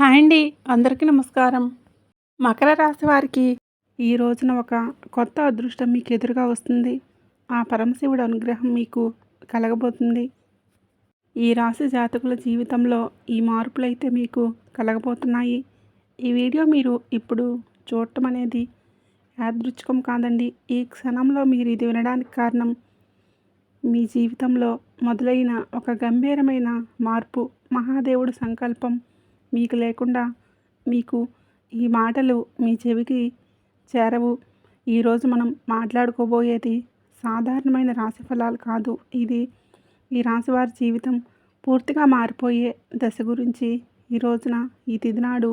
Hi అండి. అందరికీ నమస్కారం. మకర రాశి వారికి ఈ రోజున ఒక కొత్త అదృష్టం మీకు ఎదురుగా వస్తుంది. ఆ పరమశివుడి అనుగ్రహం మీకు కలగబోతుంది. ఈ రాశి జాతకుల జీవితంలో ఈ మార్పులైతే మీకు కలగబోతున్నాయి. ఈ వీడియో మీరు ఇప్పుడు చూడటం అనేది యాదృచ్ఛికం కాదండి. ఈ క్షణంలో మీరు ఇది వినడానికి కారణం మీ జీవితంలో మొదలైన ఒక గంభీరమైన మార్పు, మహాదేవుడి సంకల్పం. మీకు లేకుండా మీకు ఈ మాటలు మీ చెవికి చేరవు. ఈరోజు మనం మాట్లాడుకోబోయేది సాధారణమైన రాశి ఫలాలు కాదు. ఇది ఈ రాశివారి జీవితం పూర్తిగా మారిపోయే దశ గురించి ఈ రోజున ఈ తిథి నాడు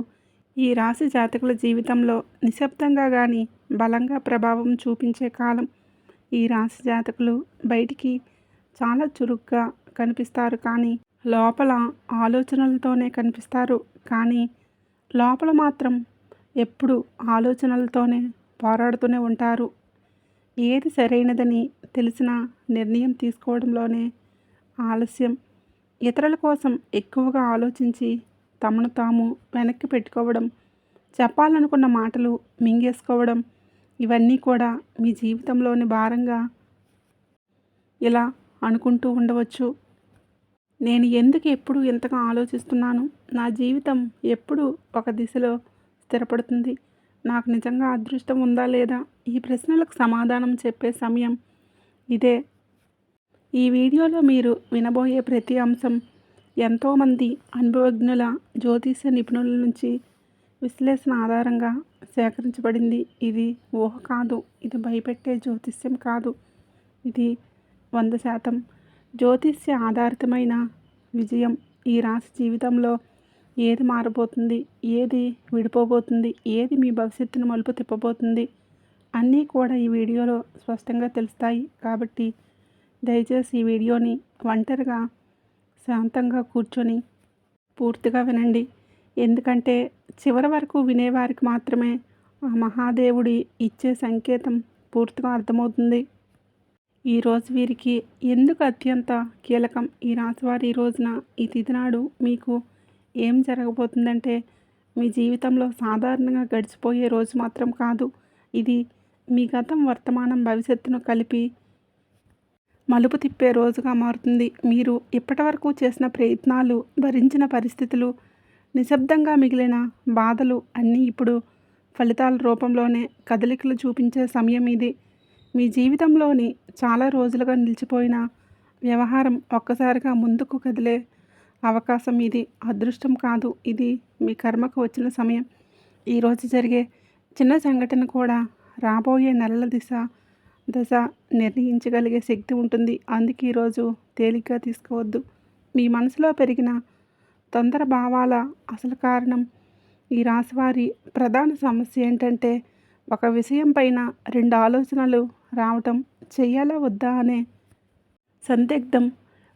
ఈ రాశి జాతకుల జీవితంలో నిశ్శబ్దంగా కానీ బలంగా ప్రభావం చూపించే కాలం. ఈ రాశి జాతకులు బయటికి చాలా చురుగ్గా కనిపిస్తారు, కానీ లోపల ఆలోచనలతోనే కనిపిస్తారు. కానీ లోపల మాత్రం ఎప్పుడు ఆలోచనలతోనే పోరాడుతూనే ఉంటారు. ఏది సరైనదని తెలిసిన నిర్ణయం తీసుకోవడంలోనే ఆలస్యం. ఇతరుల కోసం ఎక్కువగా ఆలోచించి తమను తాము వెనక్కి పెట్టుకోవడం, చెప్పాలనుకున్న మాటలు మింగేసుకోవడం, ఇవన్నీ కూడా మీ జీవితంలోని భారంగా ఇలా అనుకుంటూ ఉండవచ్చు. నేను ఎందుకు ఎప్పుడు ఇంతగా ఆలోచిస్తున్నాను? నా జీవితం ఎప్పుడు ఒక దిశలో స్థిరపడుతుంది? నాకు నిజంగా అదృష్టం ఉందా లేదా? ఈ ప్రశ్నలకు సమాధానం చెప్పే సమయం ఇదే. ఈ వీడియోలో మీరు వినబోయే ప్రతి అంశం ఎంతోమంది అనుభవజ్ఞుల, జ్యోతిష్య నిపుణుల నుంచి విశ్లేషణ ఆధారంగా సేకరించబడింది. ఇది ఊహ కాదు. ఇది భయపెట్టే జ్యోతిష్యం కాదు. ఇది 100% జ్యోతిష్య ఆధారితమైన విజయం. ఈ రాశి జీవితంలో ఏది మారబోతుంది, ఏది విడిపోబోతుంది, ఏది మీ భవిష్యత్తును మలుపు తిప్పబోతుంది అన్నీ కూడా ఈ వీడియోలో స్పష్టంగా తెలుస్తాయి. కాబట్టి దయచేసి ఈ వీడియోని ఒంటరిగా శాంతంగా కూర్చొని పూర్తిగా వినండి. ఎందుకంటే చివరి వరకు వినేవారికి మాత్రమే ఆ మహాదేవుడి ఇచ్చే సంకేతం పూర్తిగా అర్థమవుతుంది. ఈరోజు వీరికి ఎందుకు అత్యంత కీలకం? ఈ రాశివారి ఈ రోజున ఈ తిథి నాడు మీకు ఏం జరగబోతుందంటే, మీ జీవితంలో సాధారణంగా గడిచిపోయే రోజు మాత్రం కాదు. ఇది మీ గతం, వర్తమానం, భవిష్యత్తును కలిపి మలుపు తిప్పే రోజుగా మారుతుంది. మీరు ఇప్పటివరకు చేసిన ప్రయత్నాలు, భరించిన పరిస్థితులు, నిశ్శబ్దంగా మిగిలిన బాధలు అన్నీ ఇప్పుడు ఫలితాల రూపంలోనే కదలికలు చూపించే సమయం ఇది. మీ జీవితంలోని చాలా రోజులుగా నిలిచిపోయిన వ్యవహారం ఒక్కసారిగా ముందుకు కదిలే అవకాశం ఇది. అదృష్టం కాదు, ఇది మీ కర్మకు వచ్చిన సమయం. ఈరోజు జరిగే చిన్న సంఘటన కూడా రాబోయే నెలల దశ నిర్ణయించగలిగే శక్తి ఉంటుంది. అందుకే ఈరోజు తేలిగ్గా తీసుకోవద్దు. మీ మనసులో పెరిగిన తొందర భావాల అసలు కారణం. ఈ రాశివారి ప్రధాన సమస్య ఏంటంటే, ఒక విషయం పైన 2 ఆలోచనలు రావటం. చెయ్యాలా వద్దా అనే సందిగ్ధం,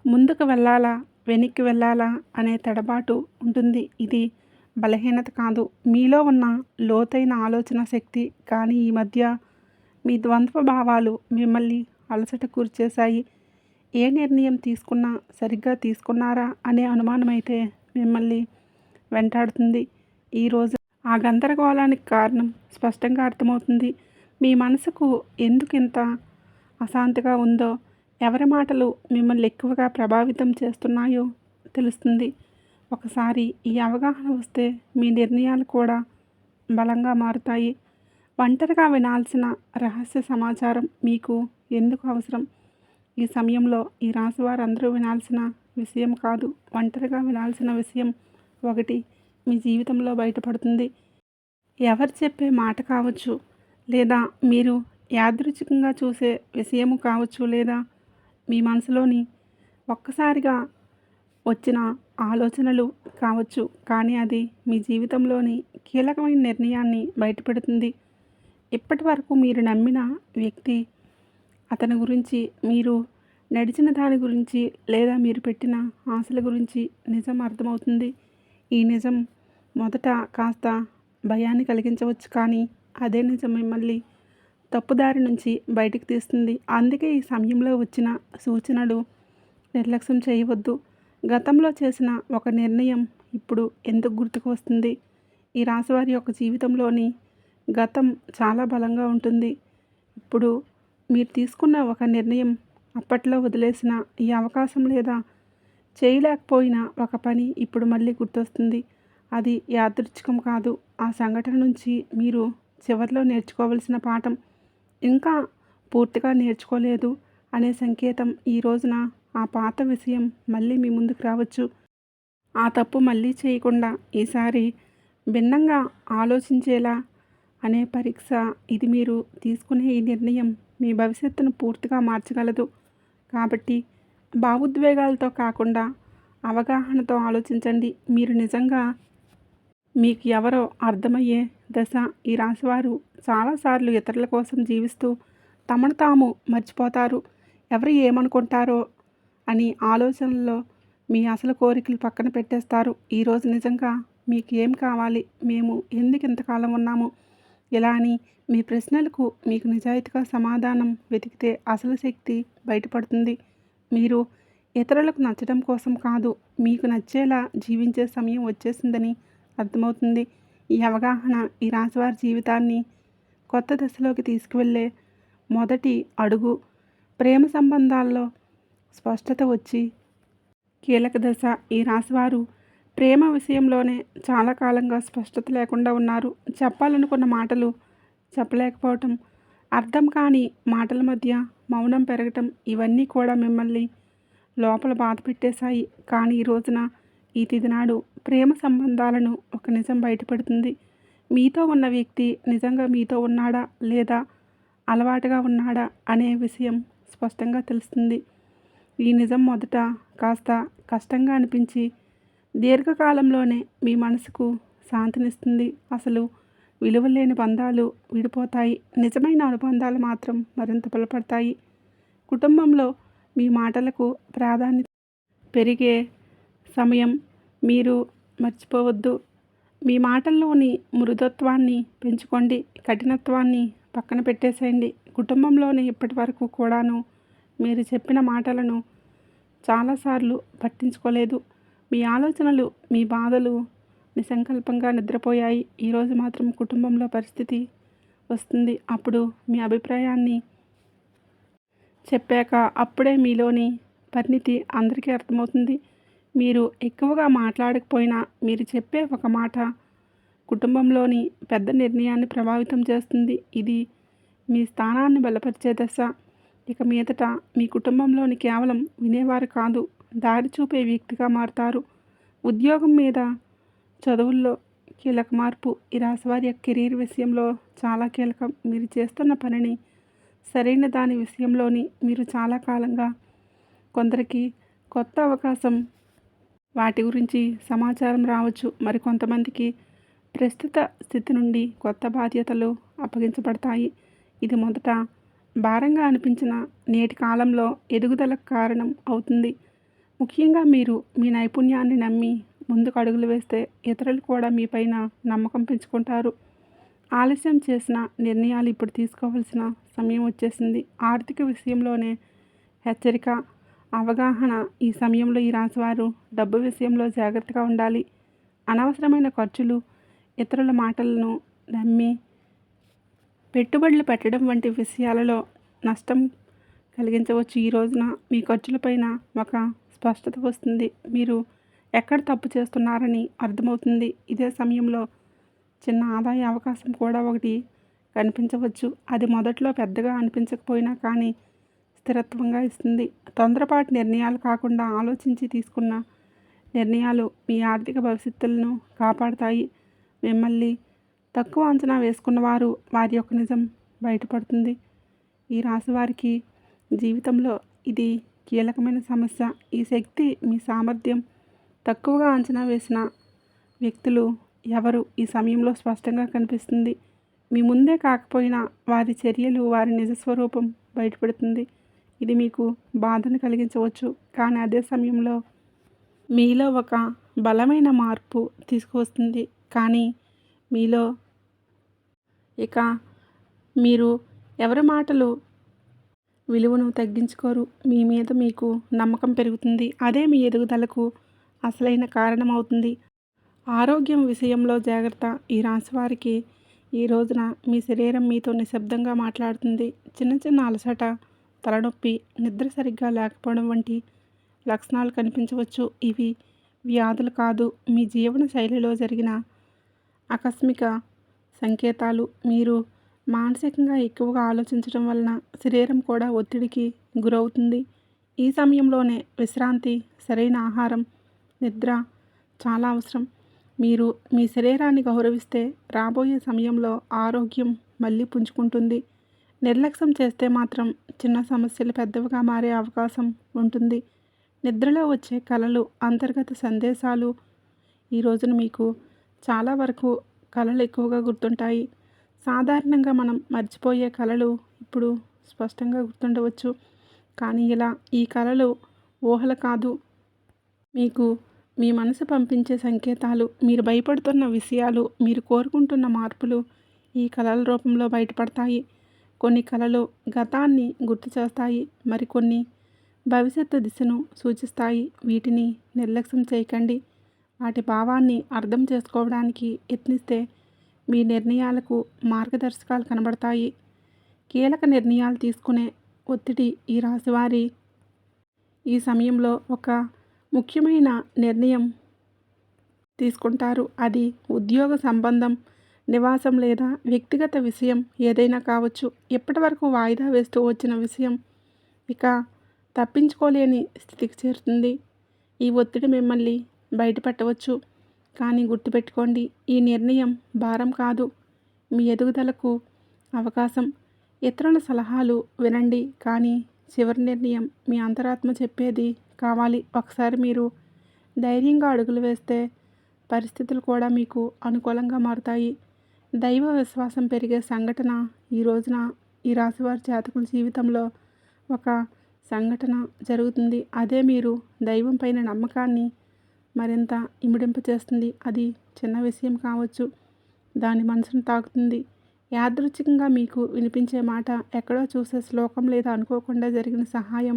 ముందుకు వెళ్ళాలా వెనక్కి వెళ్ళాలా అనే తడబాటు ఉంటుంది. ఇది బలహీనత కాదు, మీలో ఉన్న లోతైన ఆలోచన శక్తి. కానీ ఈ మధ్య మీ ద్వంద్వ భావాలు మిమ్మల్ని అలసట కూర్చేశాయి. ఏ నిర్ణయం తీసుకున్నా సరిగ్గా తీసుకున్నారా అనే అనుమానమైతే మిమ్మల్ని వెంటాడుతుంది. ఈరోజు ఆ గందరగోళానికి కారణం స్పష్టంగా అర్థమవుతుంది. మీ మనసుకు ఎందుకు ఇంత అశాంతిగా ఉందో, ఎవరి మాటలు మిమ్మల్ని ఎక్కువగా ప్రభావితం చేస్తున్నాయో తెలుస్తుంది. ఒకసారి ఈ అవగాహన వస్తే మీ నిర్ణయాలు కూడా బలంగా మారుతాయి. ఒంటరిగా వినాల్సిన రహస్య సమాచారం మీకు ఎందుకు అవసరం? ఈ సమయంలో ఈ రాశివారు అందరూ వినాల్సిన విషయం కాదు, ఒంటరిగా వినాల్సిన విషయం ఒకటి మీ జీవితంలో బయటపడుతుంది. ఎవరు చెప్పే మాట కావచ్చు, లేదా మీరు యాదృచ్ఛికంగా చూసే విషయము కావచ్చు, లేదా మీ మనసులోని ఒక్కసారిగా వచ్చిన ఆలోచనలు కావచ్చు. కానీ అది మీ జీవితంలోని కీలకమైన నిర్ణయాన్ని బయటపెడుతుంది. ఇప్పటి వరకు మీరు నమ్మిన వ్యక్తి, అతని గురించి, మీరు నడిచిన దాని గురించి, లేదా మీరు పెట్టిన ఆశల గురించి నిజం అర్థమవుతుంది. ఈ నిజం మొదట కాస్త భయాన్ని కలిగించవచ్చు, కానీ అదే నిజం మిమ్మల్ని తప్పుదారి నుంచి బయటికి తీస్తుంది. అందుకే ఈ సమయంలో వచ్చిన సూచనలు నిర్లక్ష్యం చేయవద్దు. గతంలో చేసిన ఒక నిర్ణయం ఇప్పుడు ఎందుకు గుర్తుకు వస్తుంది? ఈ రాశివారి యొక్క జీవితంలోని గతం చాలా బలంగా ఉంటుంది. ఇప్పుడు మీరు తీసుకున్న ఒక నిర్ణయం, అప్పట్లో వదిలేసిన ఈ అవకాశం లేదా చేయలేకపోయిన ఒక పని ఇప్పుడు మళ్ళీ గుర్తొస్తుంది. అది యాదృచ్ఛికం కాదు. ఆ సంఘటన నుంచి మీరు చివరిలో నేర్చుకోవలసిన పాఠం ఇంకా పూర్తిగా నేర్చుకోలేదు అనే సంకేతం. ఈ రోజున ఆ పాత విషయం మళ్ళీ మీ ముందుకు రావచ్చు. ఆ తప్పు మళ్ళీ చేయకుండా ఈసారి భిన్నంగా ఆలోచించేలా అనే పరీక్ష ఇది. మీరు తీసుకునే ఈ నిర్ణయం మీ భవిష్యత్తును పూర్తిగా మార్చగలదు. కాబట్టి భావోద్వేగాలతో కాకుండా అవగాహనతో ఆలోచించండి. మీరు నిజంగా మీకు ఎవరో అర్థమయ్యే దశ. ఈ రాశివారు చాలాసార్లు ఇతరుల కోసం జీవిస్తూ తమను తాము మర్చిపోతారు. ఎవరు ఏమనుకుంటారో అని ఆలోచనల్లో మీ అసలు కోరికలు పక్కన పెట్టేస్తారు. ఈరోజు నిజంగా మీకు ఏం కావాలి, మేము ఎందుకు ఇంతకాలం ఉన్నాము, ఇలా అని మీ ప్రశ్నలకు మీకు నిజాయితీగా సమాధానం వెతికితే అసలు శక్తి బయటపడుతుంది. మీరు ఇతరులకు నచ్చడం కోసం కాదు, మీకు నచ్చేలా జీవించే సమయం వచ్చేసిందని అర్థమవుతుంది. ఈ అవగాహన ఈ రాశివారి జీవితాన్ని కొత్త దశలోకి తీసుకువెళ్ళే మొదటి అడుగు. ప్రేమ సంబంధాల్లో స్పష్టత వచ్చి కీలక దశ. ఈ రాశివారు ప్రేమ విషయంలోనే చాలా కాలంగా స్పష్టత లేకుండా ఉన్నారు. చెప్పాలనుకున్న మాటలు చెప్పలేకపోవటం, అర్థం కాని మాటల మధ్య మౌనం పెరగటం, ఇవన్నీ కూడా మిమ్మల్ని లోపల బాధ పెట్టేశాయి. కానీ ఈ రోజున ఈ తిథి నాడు ప్రేమ సంబంధాలను ఒక నిజం బయటపడుతుంది. మీతో ఉన్న వ్యక్తి నిజంగా మీతో ఉన్నాడా లేదా అలవాటుగా ఉన్నాడా అనే విషయం స్పష్టంగా తెలుస్తుంది. ఈ నిజం మొదట కాస్త కష్టంగా అనిపించి దీర్ఘకాలంలోనే మీ మనసుకు శాంతినిస్తుంది. అసలు విలువలేని బంధాలు విడిపోతాయి, నిజమైన అనుబంధాలు మాత్రం మరింత బలపడతాయి. కుటుంబంలో మీ మాటలకు ప్రాధాన్యత పెరిగే సమయం. మీరు మర్చిపోవద్దు. మీ మాటల్లోని మృదుత్వాన్ని పెంచుకోండి, కఠినత్వాన్ని పక్కన పెట్టేసేయండి. కుటుంబంలోని ఇప్పటి వరకు కూడాను మీరు చెప్పిన మాటలను చాలాసార్లు పట్టించుకోలేదు. మీ ఆలోచనలు, మీ బాధలు నిసంకల్పంగా నిద్రపోయాయి. ఈరోజు మాత్రం కుటుంబంలో పరిస్థితి వస్తుంది. అప్పుడు మీ అభిప్రాయాన్ని చెప్పాక అప్పుడే మీలోని పరిణితి అందరికీ అర్థమవుతుంది. మీరు ఎక్కువగా మాట్లాడకపోయినా మీరు చెప్పే ఒక మాట కుటుంబంలోని పెద్ద నిర్ణయాన్ని ప్రభావితం చేస్తుంది. ఇది మీ స్థానాన్ని బలపరిచే దశ. ఇక మీదట మీ కుటుంబంలోని కేవలం వినేవారు కాదు, దారి చూపే వ్యక్తిగా మారుతారు. ఉద్యోగం మీద, చదువుల్లో కీలక మార్పు. ఈ రాశివారి యొక్క కెరీర్ విషయంలో చాలా కీలకం. మీరు చేస్తున్న పనిని సరైన దాని విషయంలోని మీరు చాలా కాలంగా కొందరికి కొత్త అవకాశం, వాటి గురించి సమాచారం రావచ్చు. మరికొంతమందికి ప్రస్తుత స్థితి నుండి కొత్త బాధ్యతలు అప్పగించబడతాయి. ఇది మొదట భారంగా అనిపించిన నేటి కాలంలో ఎదుగుదలకు కారణం అవుతుంది. ముఖ్యంగా మీరు మీ నైపుణ్యాన్ని నమ్మి ముందుకు అడుగులు వేస్తే ఇతరులు కూడా మీపైన నమ్మకం పెంచుకుంటారు. ఆలస్యం చేసిన నిర్ణయాలు ఇప్పుడు తీసుకోవాల్సిన సమయం వచ్చేసింది. ఆర్థిక విషయంలోనే హెచ్చరిక, అవగాహన. ఈ సమయంలో ఈ రాశివారు డబ్బు విషయంలో జాగ్రత్తగా ఉండాలి. అనవసరమైన ఖర్చులు, ఇతరుల మాటలను నమ్మి పెట్టుబడులు పెట్టడం వంటి విషయాలలో నష్టం కలిగించవచ్చు. ఈ రోజున మీ ఖర్చులపైన ఒక స్పష్టత వస్తుంది. మీరు ఎక్కడ తప్పు చేస్తున్నారని అర్థమవుతుంది. ఇదే సమయంలో చిన్న ఆదాయ అవకాశం కూడా ఒకటి కనిపించవచ్చు. అది మొదట్లో పెద్దగా అనిపించకపోయినా కానీ స్థిరత్వంగా ఇస్తుంది. తొందరపాటు నిర్ణయాలు కాకుండా ఆలోచించి తీసుకున్న నిర్ణయాలు మీ ఆర్థిక భవిష్యత్తులను కాపాడుతాయి. మిమ్మల్ని తక్కువ అంచనా వేసుకున్నవారు వారి యొక్క నిజం బయటపడుతుంది. ఈ రాశి వారికి జీవితంలో ఇది కీలకమైన సమస్య. ఈ శక్తి, మీ సామర్థ్యం తక్కువగా అంచనా వేసిన వ్యక్తులు ఎవరు ఈ సమయంలో స్పష్టంగా కనిపిస్తుంది. మీ ముందే కాకపోయినా వారి చర్యలు, వారి నిజస్వరూపం బయటపడుతుంది. ఇది మీకు బాధను కలిగించవచ్చు, కానీ అదే సమయంలో మీలో ఒక బలమైన మార్పు తీసుకువస్తుంది. కానీ మీలో ఇక మీరు ఎవరి మాటలు విలువను తగ్గించుకోరు. మీ మీద మీకు నమ్మకం పెరుగుతుంది. అదే మీ ఎదుగుదలకు అసలైన కారణమవుతుంది. ఆరోగ్యం విషయంలో జాగ్రత్త. ఈ రాశివారికి ఈ రోజున మీ శరీరం మీతో నిశ్శబ్దంగా మాట్లాడుతుంది. చిన్న చిన్న అలసట, తలనొప్పి, నిద్ర సరిగ్గా లేకపోవడం వంటి లక్షణాలు కనిపించవచ్చు. ఇవి వ్యాధులు కాదు, మీ జీవన శైలిలో జరిగిన ఆకస్మిక సంకేతాలు. మీరు మానసికంగా ఎక్కువగా ఆలోచించడం వలన శరీరం కూడా ఒత్తిడికి గురవుతుంది. ఈ సమయంలోనే విశ్రాంతి, సరైన ఆహారం, నిద్ర చాలా అవసరం. మీరు మీ శరీరాన్ని గౌరవిస్తే రాబోయే సమయంలో ఆరోగ్యం మళ్ళీ పుంజుకుంటుంది. నిర్లక్ష్యం చేస్తే మాత్రం చిన్న సమస్యలు పెద్దవిగా మారే అవకాశం ఉంటుంది. నిద్రలో వచ్చే కలలు, అంతర్గత సందేశాలు ఈ రోజున మీకు చాలా వరకు కలలు ఎక్కువగా గుర్తుంటాయి. సాధారణంగా మనం మర్చిపోయే కలలు ఇప్పుడు స్పష్టంగా గుర్తుండవచ్చు. కానీ ఈ కలలు ఊహలు కాదు, మీకు మీ మనసు పంపించే సంకేతాలు. మీరు భయపడుతున్న విషయాలు, మీరు కోరుకుంటున్న మార్పులు ఈ కలల రూపంలో బయటపడతాయి. కొన్ని కలలు గతాన్ని గుర్తు చేస్తాయి, మరికొన్ని భవిష్యత్తు దిశను సూచిస్తాయి. వీటిని నిర్లక్ష్యం చేయకండి. వాటి భావాన్ని అర్థం చేసుకోవడానికి యత్నిస్తే మీ నిర్ణయాలకు మార్గదర్శకాలు కనబడతాయి. కీలక నిర్ణయాలు తీసుకునే ఒత్తిడి. ఈ రాశివారి ఈ సమయంలో ఒక ముఖ్యమైన నిర్ణయం తీసుకుంటారు. అది ఉద్యోగ సంబంధం, నివాసం లేదా వ్యక్తిగత విషయం ఏదైనా కావచ్చు. ఇప్పటి వరకు వాయిదా వేస్తూ వచ్చిన విషయం ఇక తప్పించుకోలేని స్థితికి చేరుతుంది. ఈ ఒత్తిడి మిమ్మల్ని బయటపెట్టవచ్చు. కానీ గుర్తుపెట్టుకోండి, ఈ నిర్ణయం భారం కాదు, మీ ఎదుగుదలకు అవకాశం. ఇతరుల సలహాలు వినండి, కానీ చివరి నిర్ణయం మీ అంతరాత్మ చెప్పేది కావాలి. ఒకసారి మీరు ధైర్యంగా అడుగులు వేస్తే పరిస్థితులు కూడా మీకు అనుకూలంగా మారుతాయి. దైవ విశ్వాసం పెరిగే సంఘటన. ఈ రోజున ఈ రాశివారి జాతకుల జీవితంలో ఒక సంఘటన జరుగుతుంది. అదే మీరు దైవం పైన నమ్మకాన్ని మరింత ఇమిడింపచేస్తుంది. అది చిన్న విషయం కావచ్చు, దాని మనసును తాకుతుంది. యాదృచ్ఛికంగా మీకు వినిపించే మాట, ఎక్కడో చూసే శ్లోకం లేదా అనుకోకుండా జరిగిన సహాయం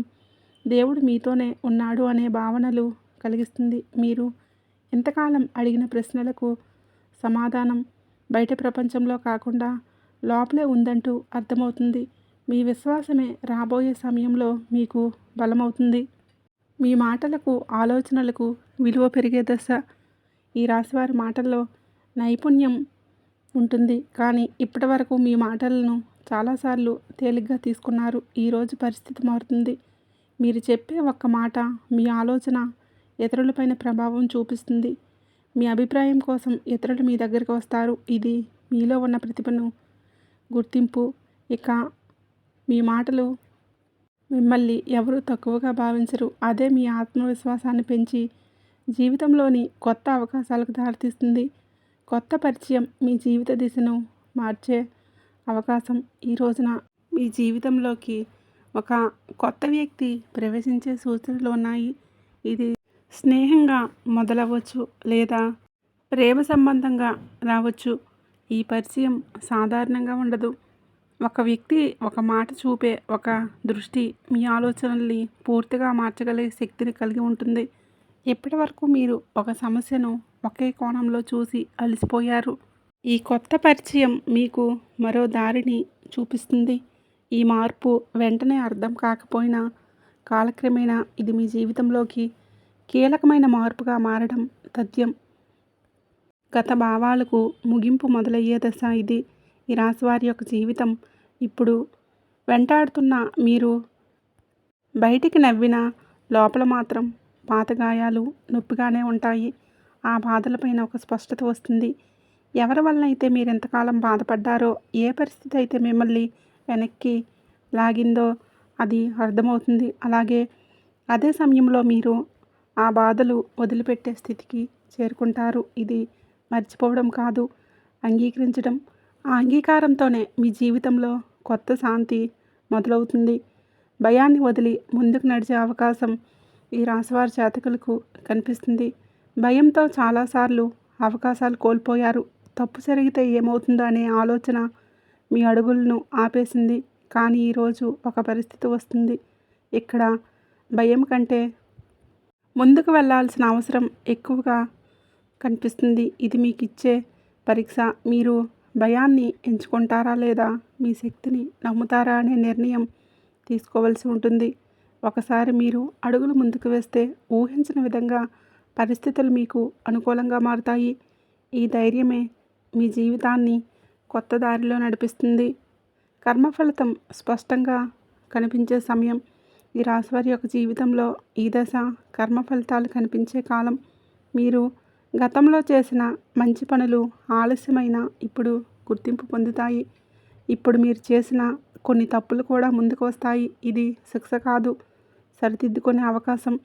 దేవుడు మీతోనే ఉన్నాడు అనే భావనలు కలిగిస్తుంది. మీరు ఇంతకాలం అడిగిన ప్రశ్నలకు సమాధానం బయట ప్రపంచంలో కాకుండా లోపలే ఉందంటూ అర్థమవుతుంది. మీ విశ్వాసమే రాబోయే సమయంలో మీకు బలమవుతుంది. మీ మాటలకు, ఆలోచనలకు విలువ పెరిగే దశ. ఈ రాశివారి మాటల్లో నైపుణ్యం ఉంటుంది, కానీ ఇప్పటి వరకు మీ మాటలను చాలాసార్లు తేలిగ్గా తీసుకున్నారు. ఈరోజు పరిస్థితి మారుతుంది. మీరు చెప్పే ఒక్క మాట, మీ ఆలోచన ఇతరులపైన ప్రభావం చూపిస్తుంది. మీ అభిప్రాయం కోసం ఇతరులు మీ దగ్గరికి వస్తారు. ఇది మీలో ఉన్న ప్రతిభను గుర్తింపు. ఇక మీ మాటలు మిమ్మల్ని ఎవరూ తక్కువగా భావించరు. అదే మీ ఆత్మవిశ్వాసాన్ని పెంచి జీవితంలోని కొత్త అవకాశాలకు దారితీస్తుంది. కొత్త పరిచయం మీ జీవిత దిశను మార్చే అవకాశం. ఈ రోజున మీ జీవితంలోకి ఒక కొత్త వ్యక్తి ప్రవేశించే సూచనలు ఉన్నాయి. ఇది స్నేహంగా మొదలవ్వచ్చు లేదా ప్రేమ సంబంధంగా రావచ్చు. ఈ పరిచయం సాధారణంగా ఉండదు. ఒక వ్యక్తి ఒక మాట చూపే ఒక దృష్టి మీ ఆలోచనల్ని పూర్తిగా మార్చగలిగే శక్తిని కలిగి ఉంటుంది. ఇప్పటి వరకు మీరు ఒక సమస్యను ఒకే కోణంలో చూసి అలసిపోయారు. ఈ కొత్త పరిచయం మీకు మరో దారిని చూపిస్తుంది. ఈ మార్పు వెంటనే అర్థం కాకపోయినా కాలక్రమేణా ఇది మీ జీవితంలోకి కీలకమైన మార్పుగా మారడం తథ్యం. గత భావాలకు ముగింపు మొదలయ్యే దశ ఇది. ఈ రాశివారి యొక్క జీవితం ఇప్పుడు వెంటాడుతున్న మీరు బయటికి నవ్వినా లోపల మాత్రం పాత గాయాలు నొప్పిగానే ఉంటాయి. ఆ బాధలపైన ఒక స్పష్టత వస్తుంది. ఎవరి వలన అయితే మీరు ఎంతకాలం బాధపడ్డారో, ఏ పరిస్థితి అయితే మిమ్మల్ని వెనక్కి లాగిందో అది అర్థమవుతుంది. అలాగే అదే సమయంలో మీరు ఆ బాధలు వదిలిపెట్టే స్థితికి చేరుకుంటారు. ఇది మర్చిపోవడం కాదు, అంగీకరించడం. ఆ అంగీకారంతోనే మీ జీవితంలో కొత్త శాంతి మొదలవుతుంది. భయాన్ని వదిలి ముందుకు నడిచే అవకాశం ఈ రాశివారి జాతకులకు కనిపిస్తుంది. భయంతో చాలాసార్లు అవకాశాలు కోల్పోయారు. తప్పు జరిగితే ఏమవుతుందో అనే ఆలోచన మీ అడుగులను ఆపేసింది. కానీ ఈరోజు ఒక పరిస్థితి వస్తుంది. ఇక్కడ భయం కంటే ముందుకు వెళ్ళాల్సిన అవసరం ఎక్కువగా కనిపిస్తుంది. ఇది మీకు ఇచ్చే పరీక్ష. మీరు భయాన్ని ఎంచుకుంటారా లేదా మీ శక్తిని నమ్ముతారా అనే నిర్ణయం తీసుకోవాల్సి ఉంటుంది. ఒకసారి మీరు అడుగులు ముందుకు వేస్తే ఊహించిన విధంగా పరిస్థితులు మీకు అనుకూలంగా మారుతాయి. ఈ ధైర్యమే మీ జీవితాన్ని కొత్త దారిలో నడిపిస్తుంది. కర్మఫలితం స్పష్టంగా కనిపించే సమయం. ఈ రాశివారి యొక్క జీవితంలో ఈ దశ కర్మ ఫలితాలు కనిపించే కాలం. మీరు గతంలో చేసిన మంచి పనులు ఆలస్యమైన ఇప్పుడు గుర్తింపు పొందుతాయి. ఇప్పుడు మీరు చేసిన కొన్ని తప్పులు కూడా ముందుకు వస్తాయి. ఇది శిక్ష కాదు, సరిదిద్దుకునే అవకాశం.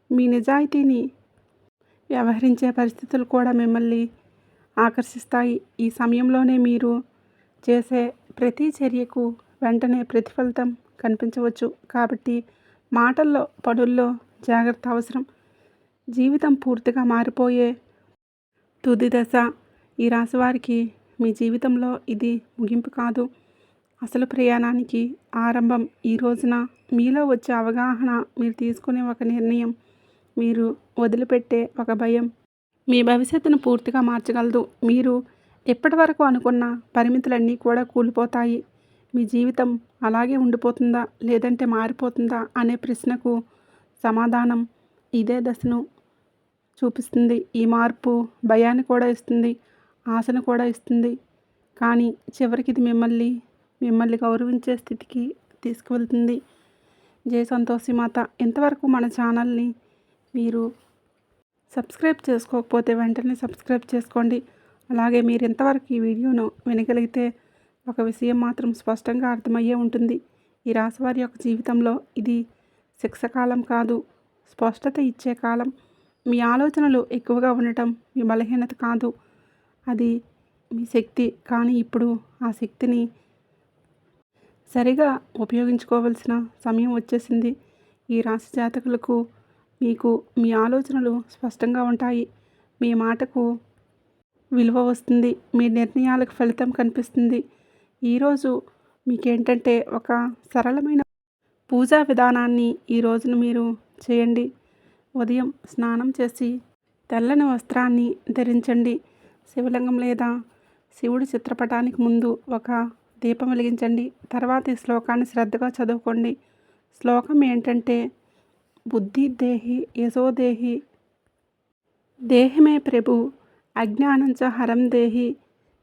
మీ నిజాయితీని వ్యవహరించే పరిస్థితులు కూడా మిమ్మల్ని ఆకర్షిస్తాయి. ఈ సమయంలోనే మీరు చేసే ప్రతి చర్యకు వెంటనే ప్రతిఫలితం కనిపించవచ్చు. కాబట్టి మాటల్లో, పనుల్లో జాగ్రత్త అవసరం. జీవితం పూర్తిగా మారిపోయే తుది దశ. ఈ రాశివారికి మీ జీవితంలో ఇది ముగింపు కాదు, అసలు ప్రయాణానికి ఆరంభం. ఈ రోజున మీలో వచ్చే అవగాహన, మీరు తీసుకునే ఒక నిర్ణయం, మీరు వదిలిపెట్టే ఒక భయం మీ భవిష్యత్తును పూర్తిగా మార్చగలదు. మీరు ఎప్పటి వరకు అనుకున్న పరిమితులన్నీ కూడా కూలిపోతాయి. మీ జీవితం అలాగే ఉండిపోతుందా లేదంటే మారిపోతుందా అనే ప్రశ్నకు సమాధానం ఇదే దశను చూపిస్తుంది. ఈ మార్పు భయాన్ని కూడా ఇస్తుంది, ఆశను కూడా ఇస్తుంది. కానీ చివరికి ఇది మిమ్మల్ని గౌరవించే స్థితికి తీసుకువెళ్తుంది. జై సంతోషి మాత. ఇంతవరకు మన ఛానల్ని మీరు సబ్స్క్రైబ్ చేసుకోకపోతే వెంటనే సబ్స్క్రైబ్ చేసుకోండి. అలాగే మీరు ఇంతవరకు ఈ వీడియోను వినగలిగితే ఒక విషయం మాత్రం స్పష్టంగా అర్థమయ్యే ఉంటుంది. ఈ రాశివారి యొక్క జీవితంలో ఇది శిక్షకాలం కాదు, స్పష్టత ఇచ్చే కాలం. మీ ఆలోచనలు ఎక్కువగా ఉండటం మీ బలహీనత కాదు, అది మీ శక్తి. కానీ ఇప్పుడు ఆ శక్తిని సరిగా ఉపయోగించుకోవాల్సిన సమయం వచ్చేసింది. ఈ రాశి జాతకులకు మీకు మీ ఆలోచనలు స్పష్టంగా ఉంటాయి. మీ మాటకు విలువ వస్తుంది. మీ నిర్ణయాలకు ఫలితం కనిపిస్తుంది. ఈరోజు మీకేంటంటే ఒక సరళమైన పూజా విధానాన్ని ఈ రోజున మీరు చేయండి. ఉదయం స్నానం చేసి తెల్లని వస్త్రాన్ని ధరించండి. శివలింగం లేదా శివుడి చిత్రపటానికి ముందు ఒక దీపం వెలిగించండి. తర్వాత ఈ శ్లోకాన్ని శ్రద్ధగా చదువుకోండి. శ్లోకం ఏంటంటే, బుద్ధి దేహి యశోదేహి దేహిమే ప్రభు అజ్ఞానంచ హరం దేహి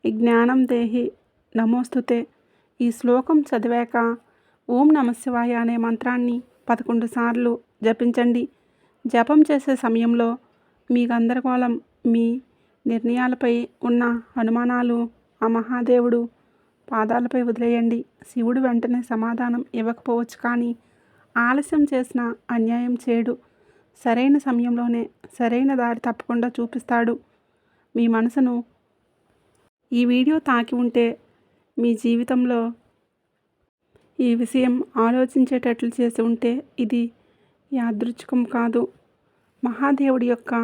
విజ్ఞానం దేహి నమోస్తుతే. ఈ శ్లోకం చదివాక ఓం నమశివాయ అనే మంత్రాన్ని 11 సార్లు జపించండి. జపం చేసే సమయంలో మీ గందరగోళం, మీ నిర్ణయాలపై ఉన్న అనుమానాలు ఆ మహాదేవుడు పాదాలపై వదిలేయండి. శివుడు వెంటనే సమాధానం ఇవ్వకపోవచ్చు, కానీ ఆలస్యం చేసిన అన్యాయం చేయడు. సరైన సమయంలోనే సరైన దారి తప్పకుండా చూపిస్తాడు. మీ మనసును ఈ వీడియో తాకి ఉంటే మీ జీవితంలో ఈ విషయం ఆలోచించేటట్లు చేసి ఉంటే ఇది యాదృచ్ఛికం కాదు, మహాదేవుడి యొక్క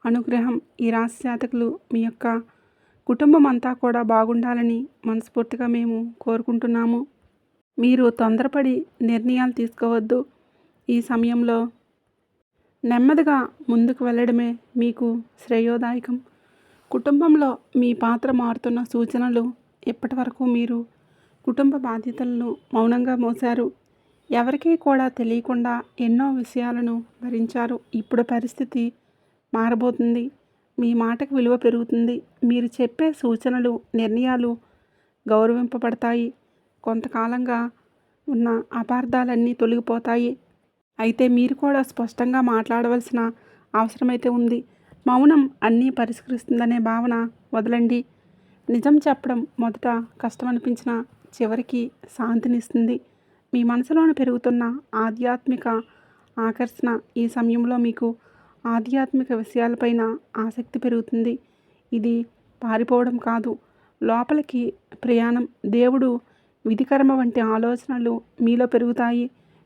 అనుగ్రహం. ఈ రాశి జాతకులు మీ యొక్క కుటుంబం అంతా కూడా బాగుండాలని మనస్ఫూర్తిగా మేము కోరుకుంటున్నాము. మీరు తొందరపడి నిర్ణయాలు తీసుకోవద్దు. ఈ సమయంలో నెమ్మదిగా ముందుకు వెళ్ళడమే మీకు శ్రేయోదాయకం. కుటుంబంలో మీ పాత్ర మారుతున్న సూచనలు. ఇప్పటి వరకు మీరు కుటుంబ బాధ్యతలను మౌనంగా మోశారు. ఎవరికీ కూడా తెలియకుండా ఎన్నో విషయాలను భరించారు. ఇప్పుడు పరిస్థితి మారబోతుంది. మీ మాటకు విలువ పెరుగుతుంది. మీరు చెప్పే సూచనలు, నిర్ణయాలు గౌరవింపబడతాయి. కొంతకాలంగా ఉన్న అపార్థాలన్నీ తొలగిపోతాయి. అయితే మీరు కూడా స్పష్టంగా మాట్లాడవలసిన అవసరమైతే ఉంది. మౌనం అన్నీ పరిష్కరిస్తుందనే భావన వదలండి. నిజం చెప్పడం మొదట కష్టం అనిపించినా చివరికి శాంతినిస్తుంది. మీ మనసులోని పెరుగుతున్న ఆధ్యాత్మిక ఆకర్షణ. ఈ సమయంలో మీకు ఆధ్యాత్మిక విషయాలపైన ఆసక్తి పెరుగుతుంది. ఇది పారిపోవడం కాదు, లోపలికి ప్రయాణం. దేవుడు, విధికర్మ వంటి ఆలోచనలు మీలో పెరుగుతాయి.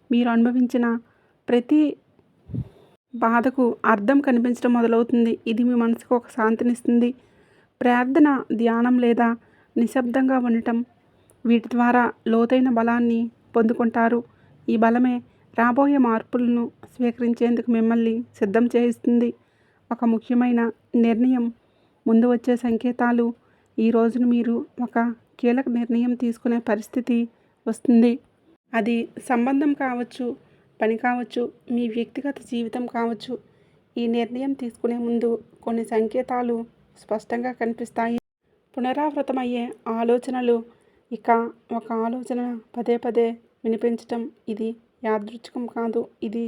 మీరు అనుభవించిన ప్రతి బాధకు అర్థం కనిపించడం మొదలవుతుంది. ఇది మీ మనసుకు ఒక శాంతినిస్తుంది. ప్రార్థన, ధ్యానం లేదా నిశ్శబ్దంగా ఉండటం, వీటి ద్వారా లోతైన బలాన్ని పొందుకుంటారు. ఈ బలమే రాబోయే మార్పులను స్వీకరించేందుకు మిమ్మల్ని సిద్ధం చేయిస్తుంది. ఒక ముఖ్యమైన నిర్ణయం ముందు వచ్చే సంకేతాలు. ఈ రోజున మీరు ఒక కీలక నిర్ణయం తీసుకునే పరిస్థితి వస్తుంది. అది సంబంధం కావచ్చు, పని కావచ్చు, మీ వ్యక్తిగత జీవితం కావచ్చు. ఈ నిర్ణయం తీసుకునే ముందు కొన్ని సంకేతాలు స్పష్టంగా కనిపిస్తాయి. పునరావృతమయ్యే ఆలోచనలు. ఇక ఒక ఆలోచన పదే పదే వినిపించటం ఇది యాదృచ్ఛికం కాదు. ఇది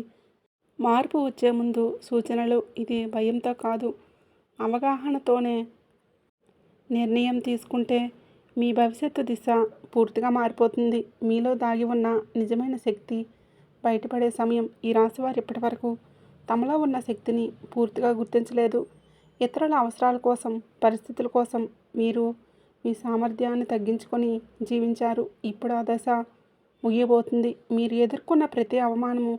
మార్పు వచ్చే ముందు సూచనలు. ఇది భయంతో కాదు, అవగాహనతోనే నిర్ణయం తీసుకుంటే మీ భవిష్యత్తు దిశ పూర్తిగా మారిపోతుంది. మీలో దాగి ఉన్న నిజమైన శక్తి బయటపడే సమయం. ఈ రాశివారు ఇప్పటి వరకు తమలో ఉన్న శక్తిని పూర్తిగా గుర్తించలేదు. ఇతరుల అవసరాల కోసం, పరిస్థితుల కోసం మీరు మీ సామర్థ్యాన్ని తగ్గించుకొని జీవించారు. ఇప్పుడు ఆ దశ ముగియబోతుంది. మీరు ఎదుర్కొన్న ప్రతి అవమానము,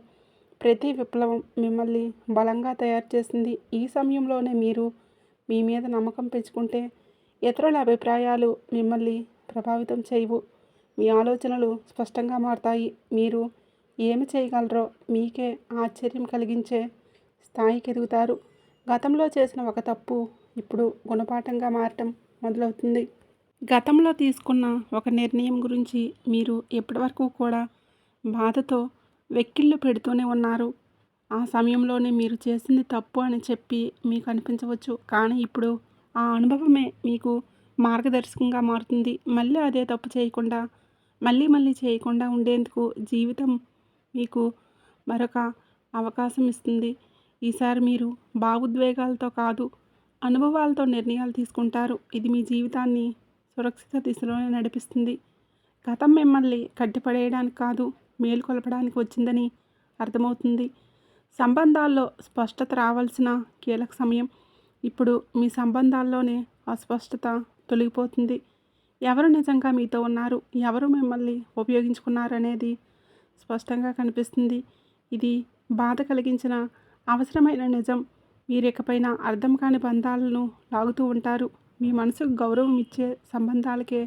ప్రతి విప్లవం మిమ్మల్ని బలంగా తయారు చేసింది. ఈ సమయంలోనే మీరు మీ మీద నమ్మకం పెంచుకుంటే ఇతరుల అభిప్రాయాలు మిమ్మల్ని ప్రభావితం చేయవు. మీ ఆలోచనలు స్పష్టంగా మారతాయి. మీరు ఏమి చేయగలరో మీకే ఆశ్చర్యం కలిగించే స్థాయికి ఎదుగుతారు. గతంలో చేసిన ఒక తప్పు ఇప్పుడు గుణపాఠంగా మారటం మొదలవుతుంది. గతంలో తీసుకున్న ఒక నిర్ణయం గురించి మీరు ఎప్పటివరకు కూడా బాధతో వెక్కిళ్ళు పెడుతూనే ఉన్నారు. ఆ సమయంలోనే మీరు చేసింది తప్పు అని చెప్పి మీకు అనిపించవచ్చు. కానీ ఇప్పుడు ఆ అనుభవమే మీకు మార్గదర్శకంగా మారుతుంది. మళ్ళీ అదే తప్పు చేయకుండా, మళ్ళీ చేయకుండా ఉండేందుకు జీవితం మీకు మరొక అవకాశం ఇస్తుంది. ఈసారి మీరు భావోద్వేగాలతో కాదు, అనుభవాలతో నిర్ణయాలు తీసుకుంటారు. ఇది మీ జీవితాన్ని సురక్షిత దిశలోనే నడిపిస్తుంది. గతం మిమ్మల్ని కట్టిపడేయడానికి కాదు, మేలుకొల్పడానికి వచ్చిందని అర్థమవుతుంది. సంబంధాల్లో స్పష్టత రావాల్సిన కీలక సమయం. ఇప్పుడు మీ సంబంధాల్లోనే అస్పష్టత తొలగిపోతుంది. ఎవరు నిజంగా మీతో ఉన్నారు, ఎవరు మిమ్మల్ని ఉపయోగించుకున్నారు అనేది స్పష్టంగా కనిపిస్తుంది. ఇది బాధ కలిగించిన అవసరమైన నిజం. మీరికపైన అర్థం కాని బంధాలను లాగుతూ ఉంటారు. మీ మనసుకు గౌరవం ఇచ్చే సంబంధాలకే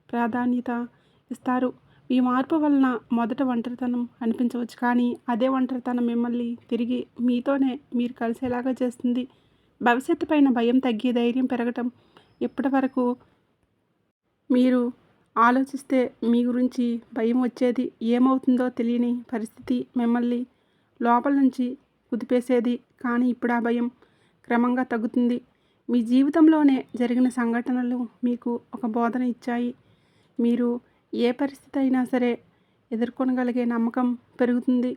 ప్రాధాన్యత ఇస్తారు. ఈ మార్పు వలన మొదట ఒంటరితనం అనిపించవచ్చు, కానీ అదే ఒంటరితనం మిమ్మల్ని తిరిగి మీతోనే మీరు కలిసేలాగా చేస్తుంది. భవిష్యత్తు పైన భయం తగ్గి ధైర్యం పెరగటం. ఇప్పటి వరకు మీరు ఆలోచిస్తే మీ గురించి భయం వచ్చేది. ఏమవుతుందో తెలియని పరిస్థితి మిమ్మల్ని లోపల నుంచి కుదిపేసేది. కానీ ఇప్పుడు ఆ భయం క్రమంగా తగ్గుతుంది. మీ జీవితంలోనే జరిగిన సంఘటనలు మీకు ఒక బోధన ఇచ్చాయి. మీరు ఏ పరిస్థితి అయినా సరే ఎదుర్కొనగలిగే నమ్మకం పెరుగుతుంది.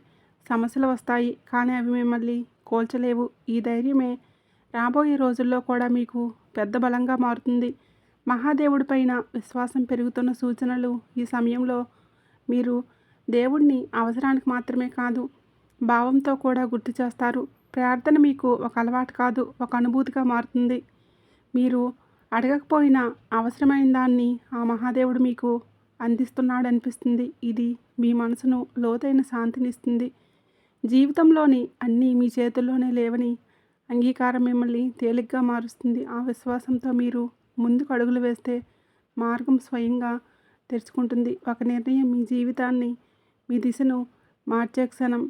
సమస్యలు వస్తాయి, కానీ అవి మిమ్మల్ని కోల్చలేవు. ఈ ధైర్యమే రాబోయే రోజుల్లో కూడా మీకు పెద్ద బలంగా మారుతుంది. మహాదేవుడిపైన విశ్వాసం పెరుగుతున్న సూచనలు. ఈ సమయంలో మీరు దేవుణ్ణి అవసరానికి మాత్రమే కాదు, భావంతో కూడా గుర్తు చేస్తారు. ప్రార్థన మీకు ఒక అలవాటు కాదు, ఒక అనుభూతిగా మారుతుంది. మీరు అడగకపోయినా అవసరమైన దాన్ని ఆ మహాదేవుడు మీకు అందిస్తున్నాడు అనిపిస్తుంది. ఇది మీ మనసును లోతైన శాంతినిస్తుంది. జీవితంలోని అన్నీ మీ చేతుల్లోనే లేవని అంగీకారం మిమ్మల్ని తేలిగ్గా మారుస్తుంది. ఆ విశ్వాసంతో మీరు ముందుకు అడుగులు వేస్తే మార్గం స్వయంగా తెరుచుకుంటుంది. ఒక నిర్ణయం మీ జీవితాన్ని, మీ దిశను మార్చే క్షణం.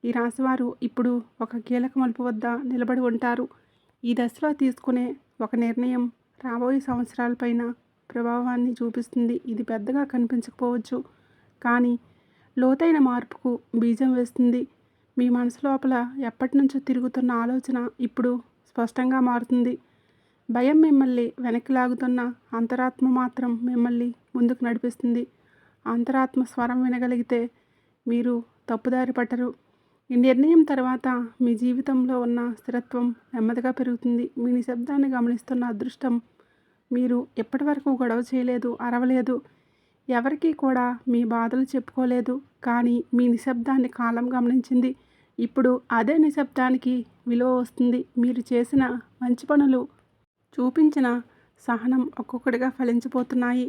ఈ రాశివారు ఇప్పుడు ఒక కీలక మలుపు వద్ద నిలబడి ఉంటారు. ఈ దశలో తీసుకునే ఒక నిర్ణయం రాబోయే సంవత్సరాలపైన ప్రభావాన్ని చూపిస్తుంది. ఇది పెద్దగా కనిపించకపోవచ్చు, కానీ లోతైన మార్పుకు బీజం వేస్తుంది. మీ మనసు లోపల ఎప్పటి నుంచో తిరుగుతున్న ఆలోచన ఇప్పుడు స్పష్టంగా మారుతుంది. భయం మిమ్మల్ని వెనక్కి లాగుతున్న అంతరాత్మ మాత్రం మిమ్మల్ని ముందుకు నడిపిస్తుంది. అంతరాత్మ స్వరం వినగలిగితే మీరు తప్పుదారి పట్టరు. ఈ నిర్ణయం తర్వాత మీ జీవితంలో ఉన్న స్థిరత్వం నెమ్మదిగా పెరుగుతుంది. మీ నిశ్శబ్దాన్ని గమనిస్తున్న అదృష్టం. మీరు ఎప్పటి వరకు గొడవ చేయలేదు, అరవలేదు, ఎవరికీ కూడా మీ బాధలు చెప్పుకోలేదు, కానీ మీ నిశ్శబ్దాన్ని కాలం గమనించింది. ఇప్పుడు అదే నిశ్శబ్దానికి విలువ వస్తుంది. మీరు చేసిన మంచి పనులు, చూపించిన సహనం ఒక్కొక్కటిగా ఫలించిపోతున్నాయి.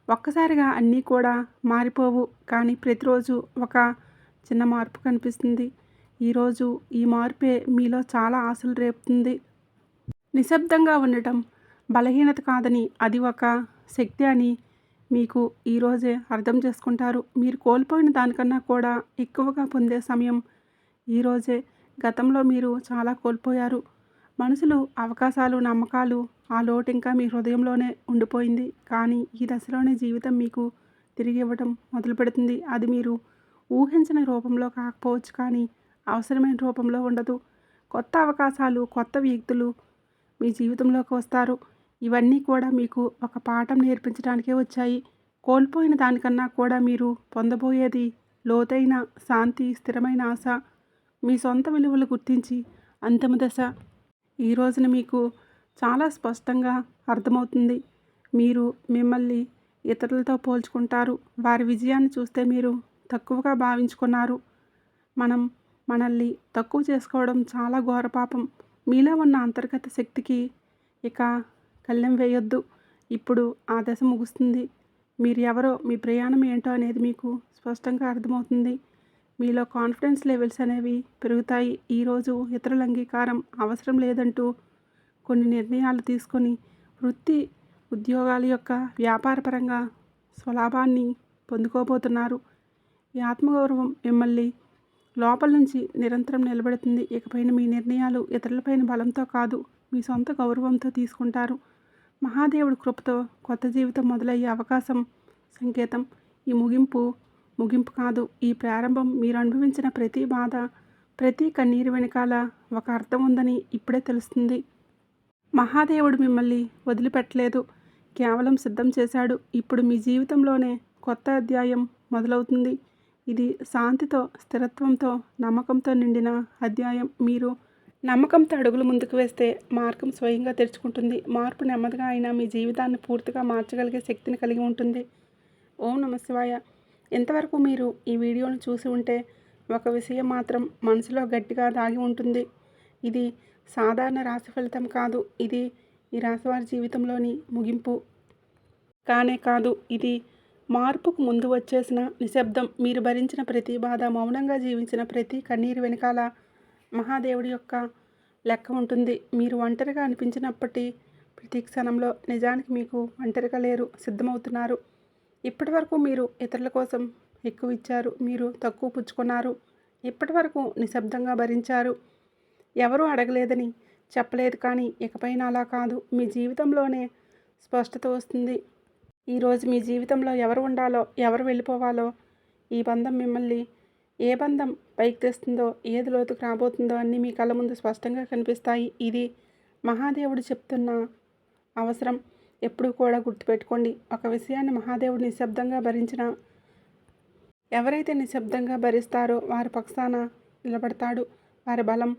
ఒక్కసారిగా అన్నీ కూడా మారిపోవు, కానీ ప్రతిరోజు ఒక చిన్న మార్పు కనిపిస్తుంది. ఈరోజు ఈ మార్పే మీలో చాలా ఆశలు రేపుతుంది. నిశ్శబ్దంగా ఉండటం బలహీనత కాదని, అది ఒక శక్తి అని మీకు ఈరోజే అర్థం చేసుకుంటారు. మీరు కోల్పోయిన దానికన్నా కూడా ఎక్కువగా పొందే సమయం ఈరోజే. గతంలో మీరు చాలా కోల్పోయారు, మనుషులు, అవకాశాలు, నమ్మకాలు ఆ లోటు ఇంకా మీ హృదయంలోనే ఉండిపోయింది. కానీ ఈ దశలోనే జీవితం మీకు తిరిగి ఇవ్వడం మొదలుపెడుతుంది. అది మీరు ఊహించని రూపంలో కాకపోవచ్చు, కానీ అవసరమైన రూపంలో ఉండదు. కొత్త అవకాశాలు, కొత్త వ్యక్తులు మీ జీవితంలోకి వస్తారు. ఇవన్నీ కూడా మీకు ఒక పాఠం నేర్పించడానికే వచ్చాయి. కోల్పోయిన దానికన్నా కూడా మీరు పొందబోయేది లోతైన శాంతి, స్థిరమైన ఆశ, మీ సొంత విలువలు గుర్తించి అంతిమ దశ. ఈ రోజున మీకు చాలా స్పష్టంగా అర్థమవుతుంది. మీరు మిమ్మల్ని ఇతరులతో పోల్చుకుంటారు. వారి విజయాన్ని చూస్తే మీరు తక్కువగా భావించుకున్నారు. మనల్ని తక్కువ చేసుకోవడం చాలా ఘోర పాపం. మీలో ఉన్న అంతర్గత శక్తికి ఇక కళ్ళెం వేయొద్దు. ఇప్పుడు ఆ దశ ముగుస్తుంది. మీరు ఎవరో, మీ ప్రయాణం ఏంటో అనేది మీకు స్పష్టంగా అర్థమవుతుంది. మీలో కాన్ఫిడెన్స్ లెవెల్స్ అనేవి పెరుగుతాయి. ఈరోజు ఇతరుల అంగీకారం అవసరం లేదంటూ కొన్ని నిర్ణయాలు తీసుకొని వృత్తి, ఉద్యోగాల యొక్క వ్యాపారపరంగా స్వలాభాన్ని పొందుకోబోతున్నారు. ఈ ఆత్మగౌరవం మిమ్మల్ని లోపల నుంచి నిరంతరం నిలబెడుతుంది. ఇకపైన మీ నిర్ణయాలు ఇతరులపైన బలంతో కాదు, మీ సొంత గౌరవంతో తీసుకుంటారు. మహాదేవుడి కృపతో కొత్త జీవితం మొదలయ్యే అవకాశం సంకేతం. ఈ ముగింపు కాదు, ఈ ప్రారంభం. మీరు అనుభవించిన ప్రతి బాధ, ప్రతి కన్నీరు వెనకాల ఒక అర్థం ఉందని ఇప్పుడే తెలుస్తుంది. మహాదేవుడు మిమ్మల్ని వదిలిపెట్టలేదు, కేవలం సిద్ధం చేశాడు. ఇప్పుడు మీ జీవితంలోనే కొత్త అధ్యాయం మొదలవుతుంది. ఇది శాంతితో, స్థిరత్వంతో, నమ్మకంతో నిండిన అధ్యాయం. మీరు నమ్మకంతో అడుగులు ముందుకు వేస్తే మార్గం స్వయంగా తెరుచుకుంటుంది. మార్పు నెమ్మదిగా అయినా మీ జీవితాన్ని పూర్తిగా మార్చగలిగే శక్తిని కలిగి ఉంటుంది. ఓం నమః శివాయ. ఇంతవరకు మీరు ఈ వీడియోను చూసి ఉంటే ఒక విషయం మాత్రం మనసులో గట్టిగా దాగి ఉంటుంది. ఇది సాధారణ రాశి ఫలితం కాదు. ఇది ఈ రాశివారి జీవితంలోని ముగింపు కానే కాదు. ఇది మార్పుకు ముందు వచ్చేసిన నిశ్శబ్దం. మీరు భరించిన ప్రతి బాధ, మౌనంగా జీవించిన ప్రతి కన్నీరు వెనకాల మహాదేవుడి యొక్క లెక్క ఉంటుంది. మీరు ఒంటరిగా అనిపించినప్పటి ప్రతి క్షణంలో నిజానికి మీకు ఒంటరిగా లేరు, సిద్ధమవుతున్నారు. ఇప్పటి వరకు మీరు ఇతరుల కోసం ఎక్కువ ఇచ్చారు, మీరు తక్కువ పుచ్చుకున్నారు. ఇప్పటి వరకు నిశ్శబ్దంగా భరించారు, ఎవరూ అడగలేదని చెప్పలేదు. కానీ ఇకపైన అలా కాదు. మీ జీవితంలోనే స్పష్టత వస్తుంది. ఈరోజు మీ జీవితంలో ఎవరు ఉండాలో, ఎవరు వెళ్ళిపోవాలో, ఈ బంధం మిమ్మల్ని ఏ బంధం పైకి తెస్తుందో, ఏది లోతుకు రాబోతుందో అన్నీ మీ కళ్ళ ముందు స్పష్టంగా కనిపిస్తాయి. ఇది మహాదేవుడు చెప్తున్న అవసరం. ఎప్పుడూ కూడా గుర్తుపెట్టుకోండి, ఒక విషయాన్ని మహాదేవుడు నిశ్శబ్దంగా భరించిన ఎవరైతే నిశ్శబ్దంగా భరిస్తారో వారి పక్షాన నిలబడతాడు. వారి బలం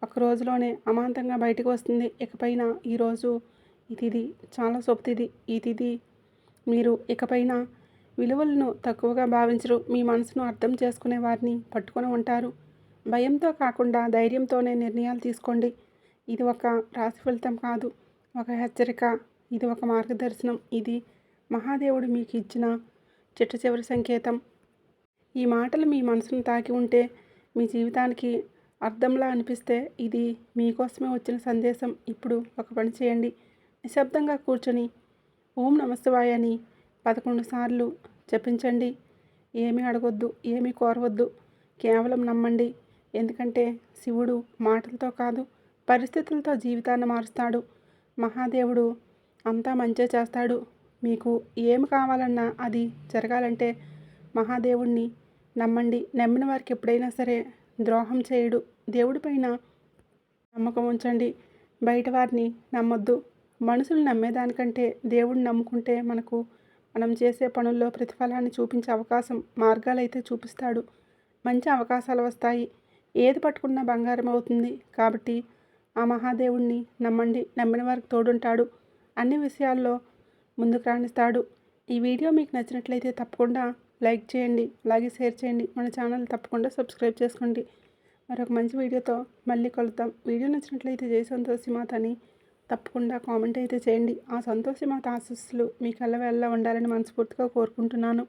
ఒక రోజులోనే అమాంతంగా బయటకు వస్తుంది. ఇకపైన ఈరోజు ఈ తిథి చాలా శుభ తిథి. ఈ తిథి మీరు ఇకపైన విలువలను తక్కువగా భావించరు. మీ మనసును అర్థం చేసుకునే వారిని పట్టుకొని ఉంటారు. భయంతో కాకుండా ధైర్యంతోనే నిర్ణయాలు తీసుకోండి. ఇది ఒక రాశి ఫలితం కాదు, ఒక హెచ్చరిక. ఇది ఒక మార్గదర్శనం. ఇది మహాదేవుడు మీకు ఇచ్చిన చిట్ట చివరి సంకేతం. ఈ మాటలు మీ మనసును తాకి ఉంటే, మీ జీవితానికి అర్థంలా అనిపిస్తే, ఇది మీకోసమే వచ్చిన సందేశం. ఇప్పుడు ఒక పని చేయండి. నిశ్శబ్దంగా కూర్చొని ఓం నమః శివాయ అని 11 సార్లు జపించండి. ఏమీ అడగొద్దు, ఏమీ కోరవద్దు, కేవలం నమ్మండి. ఎందుకంటే శివుడు మాటలతో కాదు, పరిస్థితులతో జీవితాన్ని మారుస్తాడు. మహాదేవుడు అంతా మంచే చేస్తాడు. మీకు ఏమి కావాలన్నా అది జరగాలంటే మహాదేవుణ్ణి నమ్మండి. నమ్మిన వారికి ఎప్పుడైనా సరే ద్రోహం చేయడు. దేవుడిపైన నమ్మకం ఉంచండి, బయట వారిని నమ్మొద్దు. మనుషులు నమ్మేదానికంటే దేవుడిని నమ్ముకుంటే మనం చేసే పనుల్లో ప్రతిఫలాన్ని చూపించే మార్గాలు అయితే చూపిస్తాడు. మంచి అవకాశాలు వస్తాయి. ఏది పట్టుకున్నా బంగారం అవుతుంది. కాబట్టి ఆ మహాదేవుణ్ణి నమ్మండి. నమ్మిన వారికి తోడుంటాడు, అన్ని విషయాల్లో ముందుకు రాణిస్తాడు. ఈ వీడియో మీకు నచ్చినట్లయితే తప్పకుండా లైక్ చేయండి, అలాగే షేర్ చేయండి. మన ఛానల్ తప్పకుండా సబ్స్క్రైబ్ చేసుకోండి. మరొక మంచి వీడియోతో మళ్ళీ కలుద్దాం. వీడియో నచ్చినట్లయితే జై సంతోషి మాత అని తప్పకుండా కామెంట్ అయితే చేయండి. ఆ సంతోషి మాత ఆశీస్సులు మీ కళ్ళ వెళ్ళ ఉండాలని మనస్ఫూర్తిగా కోరుకుంటున్నాను.